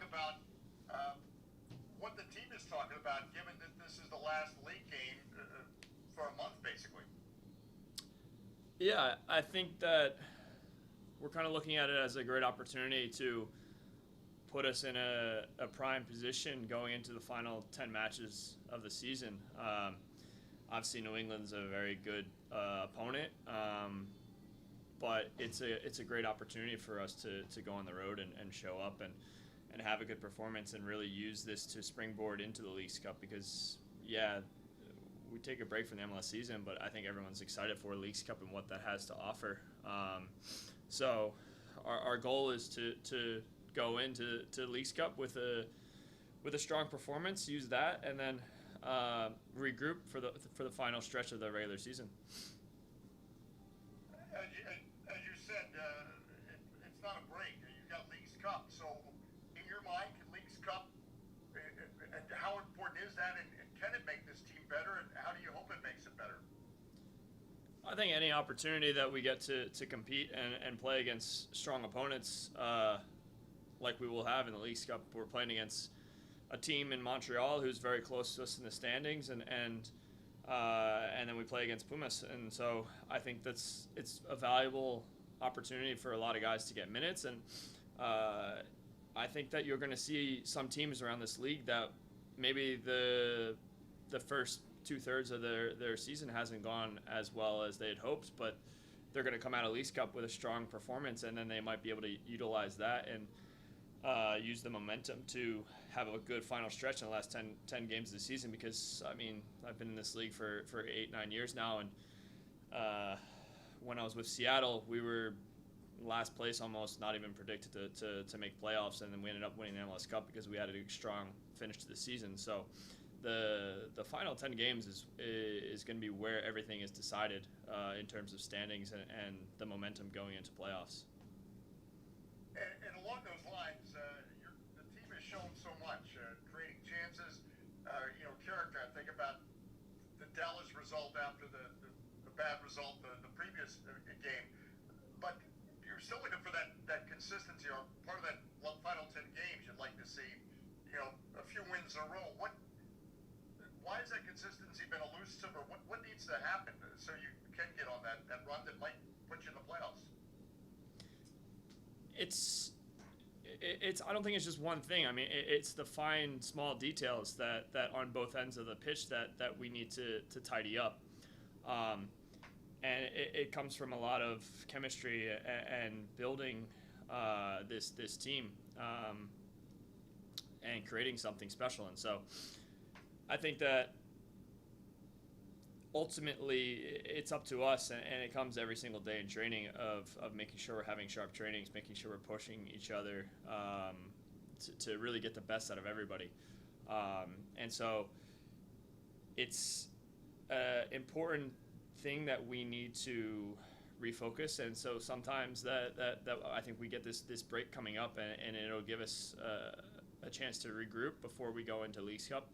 about uh, what the team is talking about, given that this is the last league game for a month, basically. Yeah, I think that we're kind of looking at it as a great opportunity to put us in a prime position going into the final 10 matches of the season. Obviously, New England's a very good opponent, but it's a great opportunity for us to go on the road and show up and have a good performance and really use this to springboard into the Leagues Cup because, yeah, we take a break from the MLS season, but I think everyone's excited for Leagues Cup and what that has to offer. So our goal is to go into Leagues Cup with a strong performance, use that, and then regroup for the final stretch of the regular season. As you said, it's not a break. You've got Leagues Cup. So, in your mind, can Leagues Cup, and how important is that, and can it make this team better, and how do you hope it makes it better? I think any opportunity that we get to compete and play against strong opponents, like we will have in the Leagues Cup, we're playing against a team in Montreal who's very close to us in the standings, and then we play against Pumas, and so I think it's a valuable opportunity for a lot of guys to get minutes, and I think that you're going to see some teams around this league that maybe the first 2/3 of their season hasn't gone as well as they had hoped, but they're going to come out of Leagues Cup with a strong performance, and then they might be able to utilize that and use the momentum to have a good final stretch in the last 10 games of the season because, I mean, I've been in this league for 8-9 years now, and when I was with Seattle, we were last place almost, not even predicted to make playoffs, and then we ended up winning the MLS Cup because we had a strong finish to the season. So the final 10 games is going to be where everything is decided in terms of standings and the momentum going into playoffs. And along those lines, the team has shown so much, creating chances, character. I think about the Dallas result after the bad result the previous game. But you're still looking for that consistency, or part of that final 10 games you'd like to see, a few wins in a row. Why has that consistency been elusive, or what needs to happen so you can get on that run that might put you in the playoffs? It's I don't think it's just one thing. I mean, it's the fine small details that on both ends of the pitch that we need to tidy up, and it comes from a lot of chemistry and building this team and creating something special. And so I think that ultimately it's up to us, and it comes every single day in training of making sure we're having sharp trainings, making sure we're pushing each other to really get the best out of everybody. And so it's an important thing that we need to refocus, and so sometimes that I think we get this break coming up, and it'll give us a chance to regroup before we go into Leagues Cup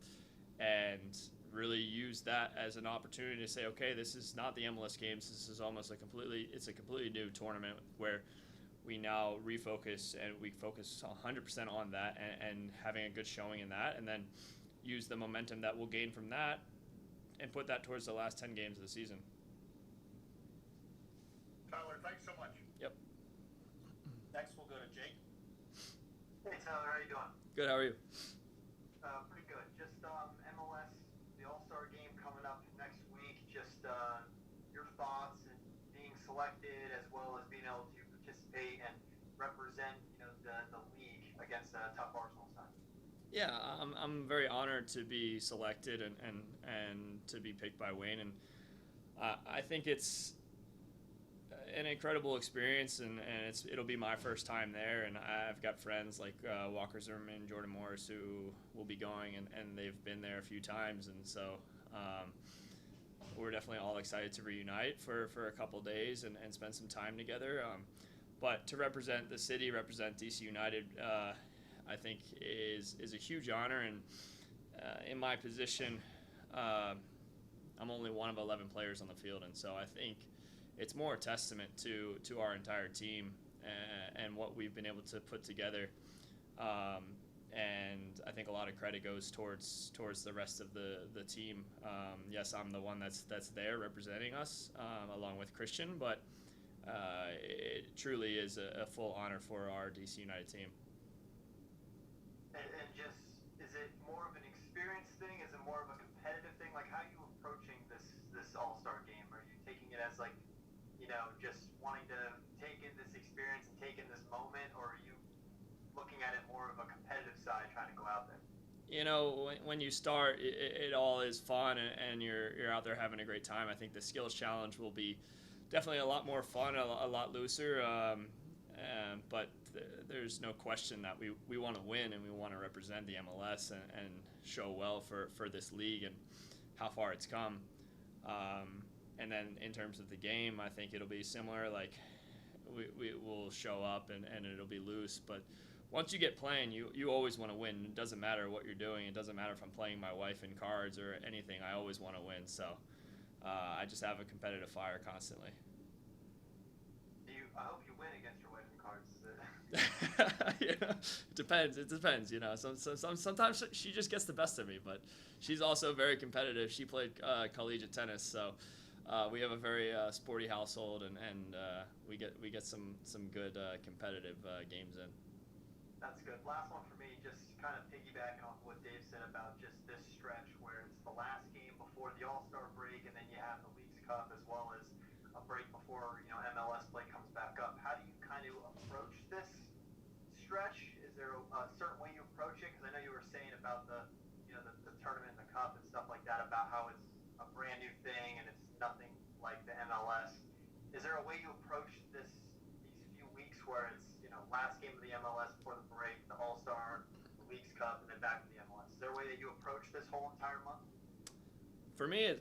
and really use that as an opportunity to say, okay, this is not the MLS games. This is almost a completely new tournament where we now refocus and we focus 100% on that and having a good showing in that, and then use the momentum that we'll gain from that and put that towards the last 10 games of the season. Tyler, thanks so much. Yep. Next, we'll go to Jake. Hey Tyler, how you doing? Good. How are you? Pretty good. Just MLS, the All-Star game coming up next week. Just your thoughts and being selected, as well as being able to participate and represent, the league against a tough Arsenal side. Yeah, I'm very honored to be selected and to be picked by Wayne, and I think it's an incredible experience, and it'll be my first time there, and I've got friends like Walker Zimmerman, Jordan Morris, who will be going, and they've been there a few times, and so we're definitely all excited to reunite for a couple days and spend some time together. But to represent the city, represent DC United, I think is a huge honor, and in my position, I'm only one of 11 players on the field, and so I think it's more a testament to our entire team and what we've been able to put together and I think a lot of credit goes towards the rest of the team. Yes, I'm the one that's there representing us along with Christian, but it truly is a full honor for our DC United team. And just, is it more of an experience thing? Is it more of a competitive thing? Like, how are you approaching this All-Star game? Are you taking it as, like, just wanting to take in this experience and take in this moment, or are you looking at it more of a competitive side, trying to go out there? When you start, it all is fun, and you're out there having a great time. I think the skills challenge will be definitely a lot more fun, a lot looser. But there's no question that we want to win, and we want to represent the MLS and show well for this league and how far it's come. And then in terms of the game, I think it'll be similar. Like we will show up and it'll be loose, but once you get playing, you always want to win. It doesn't matter what you're doing. It doesn't matter if I'm playing my wife in cards or anything. I always want to win. So I just have a competitive fire constantly. I hope you win against your wife in cards. It depends. It depends. Sometimes she just gets the best of me, but she's also very competitive. She played collegiate tennis, so we have a very sporty household, and we get some good competitive games in. That's good. Last one for me, just kind of piggyback on what Dave said about just this stretch where it's the last game before the All-Star break, and then you have the Leagues Cup as well as a break before MLS play comes back up. How do you kind of approach this stretch? Is there a certain way you approach it? Because I know you were saying about the tournament and the cup and stuff like that, about how it's a brand new thing and it's nothing like the MLS. Is there a way you approach these few weeks where it's last game of the MLS before the break, the All-Star, the Leagues Cup, and then back to the MLS? Is there a way that you approach this whole entire month? For me,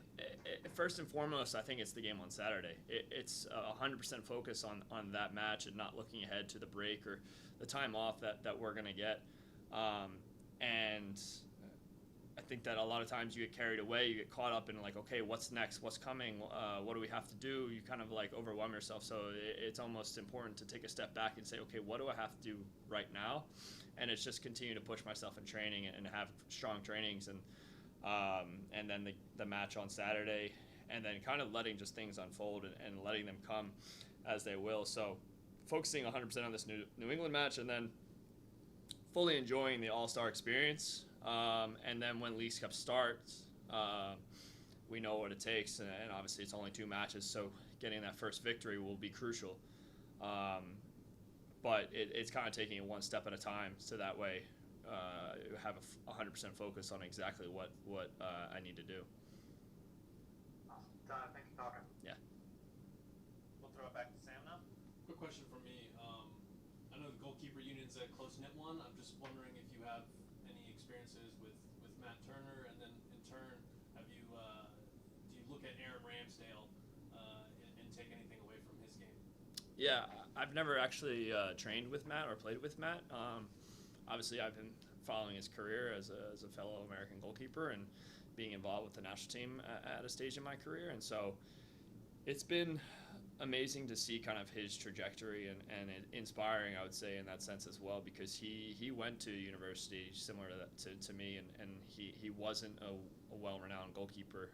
first and foremost, I think it's the game on Saturday. It's 100% focus on that match and not looking ahead to the break or the time off that we're going to get. And I think that a lot of times you get carried away, you get caught up in like, okay, what's next? What's coming? What do we have to do? You kind of like overwhelm yourself. So it's almost important to take a step back and say, okay, what do I have to do right now? And it's just continue to push myself in training and have strong trainings and then the match on Saturday, and then kind of letting just things unfold and letting them come as they will. So focusing 100% on this New England match, and then fully enjoying the All-Star experience. And then when Leagues Cup starts, we know what it takes, and obviously it's only 2 matches, so getting that first victory will be crucial. But it's kind of taking it one step at a time, so that way have a 100% focus on exactly what I need to do. Awesome. Thanks for talking. Yeah. We'll throw it back to Sam now. Quick question for me. I know the goalkeeper union's a close-knit one. I'm just wondering if you have any experiences with Matt Turner, and then in turn, do you look at Aaron Ramsdale and take anything away from his game? Yeah, I've never actually trained with Matt or played with Matt. Obviously, I've been following his career as a fellow American goalkeeper and being involved with the national team at a stage in my career. And so it's been amazing to see kind of his trajectory and inspiring, I would say, in that sense as well, because he went to university similar to me, and he wasn't a well-renowned goalkeeper.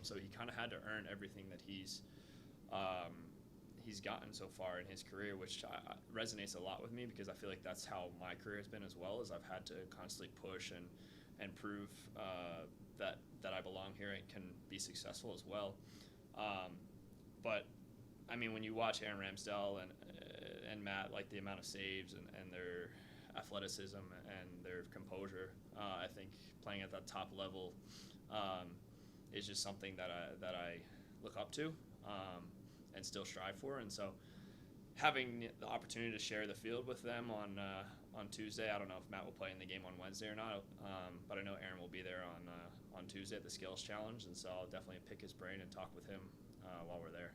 So he kind of had to earn everything that he's gotten so far in his career, which resonates a lot with me, because I feel like that's how my career has been as well, as I've had to constantly push and prove that I belong here and can be successful as well. But I mean, when you watch Aaron Ramsdale and Matt, like the amount of saves and their athleticism and their composure, I think playing at that top level is just something that I look up to and still strive for. And so having the opportunity to share the field with them on Tuesday, I don't know if Matt will play in the game on Wednesday or not, but I know Aaron will be there on Tuesday at the Skills Challenge, and so I'll definitely pick his brain and talk with him while we're there.